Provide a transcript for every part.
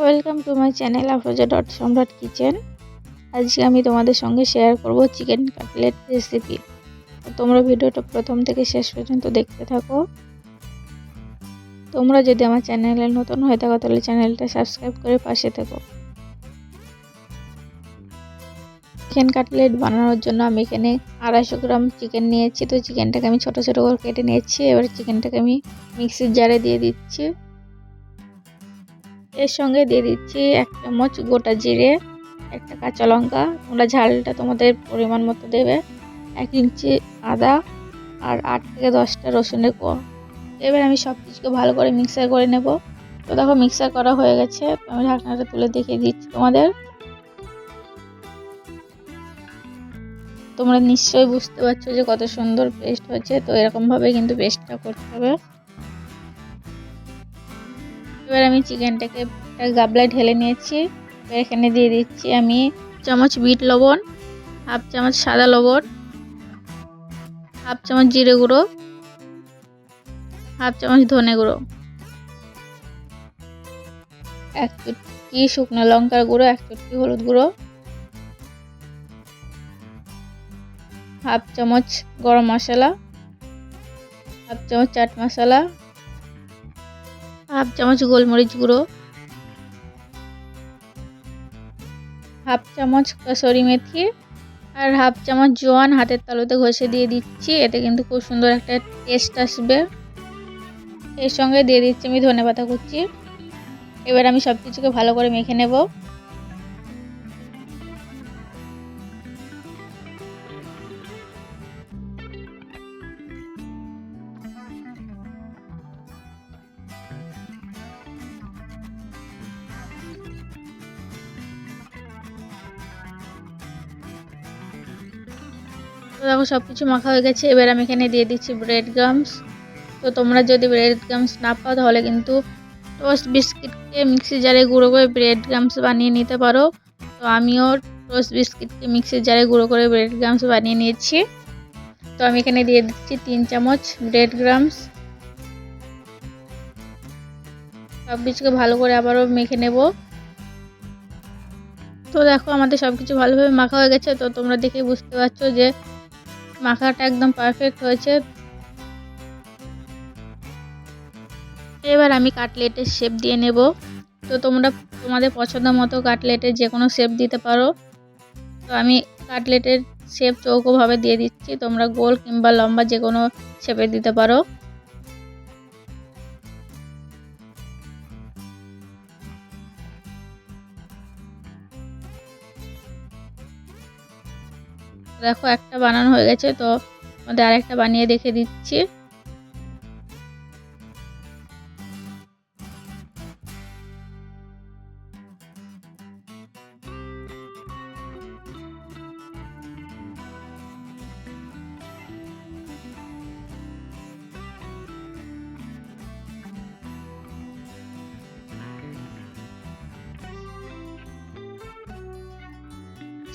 Welcome to my channel Afroza dot সম্রাট kitchen. আজকে আমি তোমাদের সঙ্গে শেয়ার করব চিকেন কাটলেট রেসিপি। তোমরা ভিডিওটা প্রথম থেকে শেষ পর্যন্ত দেখতে থাকো। তোমরা যদি আমার চ্যানেলে নতুন হয়ে থাকো তাহলে চ্যানেলটা সাবস্ক্রাইব করে পাশে থেকো। চিকেন কাটলেট বানানোর জন্য আমি এখানে 250 গ্রাম চিকেন নিয়েছি। তো চিকেনটাকে আমি ছোট ছোট করে কেটে নিয়েছি। এবার চিকেনটাকে আমি মিক্সির জারে দিয়ে দিচ্ছি। এর সঙ্গে দিয়ে দিচ্ছি 1 চামচ গোটা জিরে, একটা কাঁচা লঙ্কা, তোমরা ঝালটা তোমাদের পরিমাণ মতো দেবে, 1 ইঞ্চি আদা আর 8 থেকে 10টা রসুনের কোয়া। এবার আমি সব কিছুকে ভালো করে মিক্সার করে নেব। তো দেখো মিক্সার করা হয়ে গেছে। আমি ঢাকনাটা তুলে দেখিয়ে দিচ্ছি তোমাদের। তোমরা নিশ্চয়ই বুঝতে পারছো যে কত সুন্দর পেস্ট হচ্ছে। তো এরকমভাবে কিন্তু পেস্টটা করতে হবে। এবার আমি চিকেনটাকে একটা গাবলায় ঢেলে নিয়েছি। এখানে দিয়ে দিচ্ছি আমি 1 চামচ বিট লবণ, 1/2 চামচ সাদা লবণ, 1/2 চামচ জিরে গুঁড়ো, 1/2 চামচ ধনে গুঁড়ো, 1 চুটকি শুকনো লঙ্কার গুঁড়ো, 1 চুটকি হলুদ গুঁড়ো, 1/2 চামচ গরম মশলা, 1/2 চামচ চাট মশলা, 1/2 চামচ গোলমরিচ গুঁড়ো, 1/2 চামচ কসুরি মেথি আর 1/2 চামচ জোয়ান হাতের তালুতে ঘষে দিয়ে দিচ্ছি। এতে কিন্তু খুব সুন্দর একটা টেস্ট আসবে। এর সঙ্গে দিয়ে দিচ্ছি আমি ধনেপাতা কুচি। এবার আমি সব কিছুকে ভালো করে মেখে নেব। তো দেখো সব কিছু মাখা হয়ে গেছে। এবার আমি এখানে দিয়ে দিচ্ছি ব্রেড ক্রাম্বস। তো তোমরা যদি ব্রেড ক্রাম্বস না পাও তাহলে কিন্তু টোস্ট বিস্কিটকে মিক্সির জারে গুঁড়ো করে ব্রেড ক্রাম্বস বানিয়ে নিতে পারো। তো আমিও টোস্ট বিস্কিটকে মিক্সির জারে গুঁড়ো করে ব্রেড ক্রাম্বস বানিয়ে নিয়েছি। তো আমি এখানে দিয়ে দিচ্ছি 3 চামচ ব্রেড ক্রাম্বস। সব কিছুকে ভালো করে আবারও মেখে নেব। তো দেখো আমাদের সব কিছু ভালোভাবে মাখা হয়ে গেছে। তো তোমরা দেখে বুঝতে পারছো যে মাখাটা একদম পারফেক্ট হয়েছে। এবার আমি কাটলেটের শেপ দিয়ে নেব। তো তোমরা তোমাদের পছন্দ মতো কাটলেটের যে কোনো শেপ দিতে পারো। তো আমি কাটলেটের শেপ চৌকোভাবে দিয়ে দিচ্ছি। তোমরা গোল কিংবা লম্বা যে কোনো শেপে দিতে পারো। দেখো একটা বানানো হয়ে গেছে। তো আমাদের আরেকটা বানিয়ে দেখে দিচ্ছি।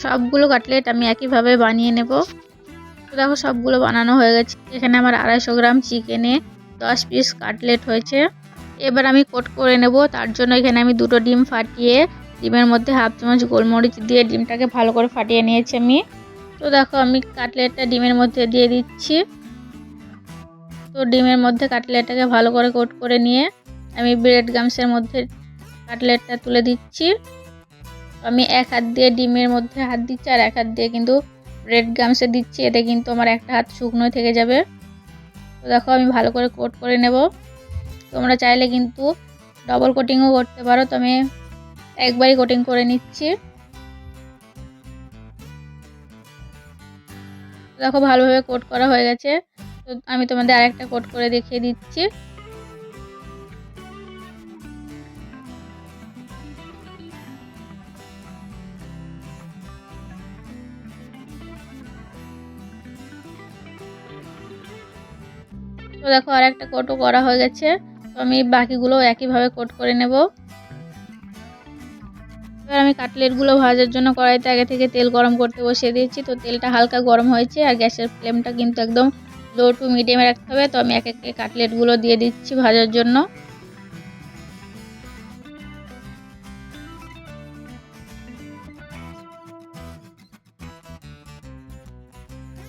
সবগুলো কাটলেট আমি একইভাবে বানিয়ে নেব। তো দেখো সবগুলো বানানো হয়ে গেছে। এখানে আমার 250 গ্রাম চিকেনে 10 পিস কাটলেট হয়েছে। এবার আমি কোট করে নেব। তার জন্য এখানে আমি 2টো ডিম ফাটিয়ে ডিমের মধ্যে 1/2 চামচ গোলমরিচ দিয়ে ডিমটাকে ভালো করে ফাটিয়ে নিয়েছি আমি। তো দেখো আমি কাটলেটটা ডিমের মধ্যে দিয়ে দিচ্ছি। তো ডিমের মধ্যে কাটলেটটাকে ভালো করে কোট করে নিয়ে আমি ব্রেড ক্রাম্বসের মধ্যে কাটলেটটা তুলে দিচ্ছি। আমি এক হাত দিয়ে ডিমের মধ্যে হাত দিচ্ছি আর এক হাত দিয়ে কিন্তু ব্রেড ক্রাম্বসে দিচ্ছি। এতে কিন্তু আমার একটা হাত শুকনো থেকে যাবে। তো দেখো আমি ভালো করে কোট করে নেব। তোমরা চাইলে কিন্তু ডবল কোটিংও করতে পারো। তো আমি একবারই কোটিং করে নিচ্ছি। দেখো ভালোভাবে কোট করা হয়ে গেছে। তো আমি তোমাদের আরেকটা কোট করে দেখিয়ে দিচ্ছি। তো দেখো আরেকটা কোটও করা হয়ে গেছে। তো আমি বাকিগুলো একইভাবে কোট করে নেব। এবার আমি কাটলেটগুলো ভাজার জন্য কড়াইতে আগে থেকে তেল গরম করতে বসিয়ে দিয়েছি। তো তেলটা হালকা গরম হয়েছে আর গ্যাসের ফ্লেমটা কিন্তু একদম লো টু মিডিয়ামে রাখতে হবে। তো আমি এক এক কাটলেটগুলো দিয়ে দিচ্ছি ভাজার জন্য।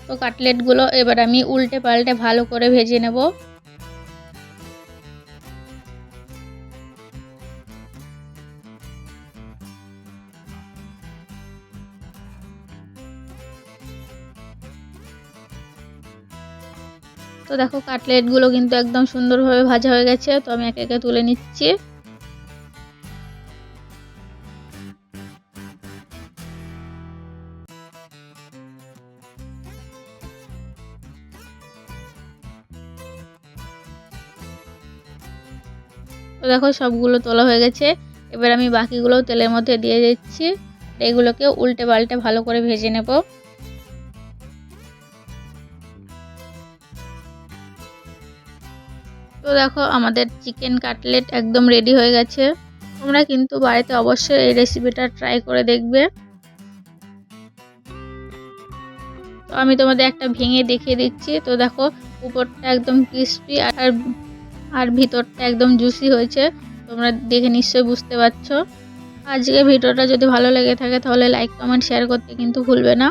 তো কাটলেটগুলো এবার আমি উল্টে পাল্টে ভালো করে ভেজে নেব। তো দেখো কাটলেটগুলো কিন্তু একদম সুন্দরভাবে ভাজা হয়ে গেছে, তো আমি একে একে তুলে নিচ্ছি। তো দেখো সবগুলো তোলা হয়ে গেছে, এবার আমি বাকিগুলোও তেলের মধ্যে দিয়ে দিচ্ছি। এগুলোকে উল্টে পাল্টে ভালো করে ভেজে নেব। তো দেখো আমাদের চিকেন কাটলেট একদম রেডি হয়ে গেছে। তোমরা কিন্তু বাড়িতে অবশ্যই এই রেসিপিটা ট্রাই করে দেখবে। তো আমি তোমাদের একটা ভেঙে দেখিয়ে দিচ্ছি। তো দেখো উপরটা একদম ক্রিস্পি আর ভিতরটা একদম জুসি হয়েছে। তোমরা দেখে নিশ্চয়ই বুঝতে পারছো। আজকে ভিডিওটা যদি ভালো লেগে থাকে তাহলে লাইক কমেন্ট শেয়ার করতে কিন্তু ভুলবে না।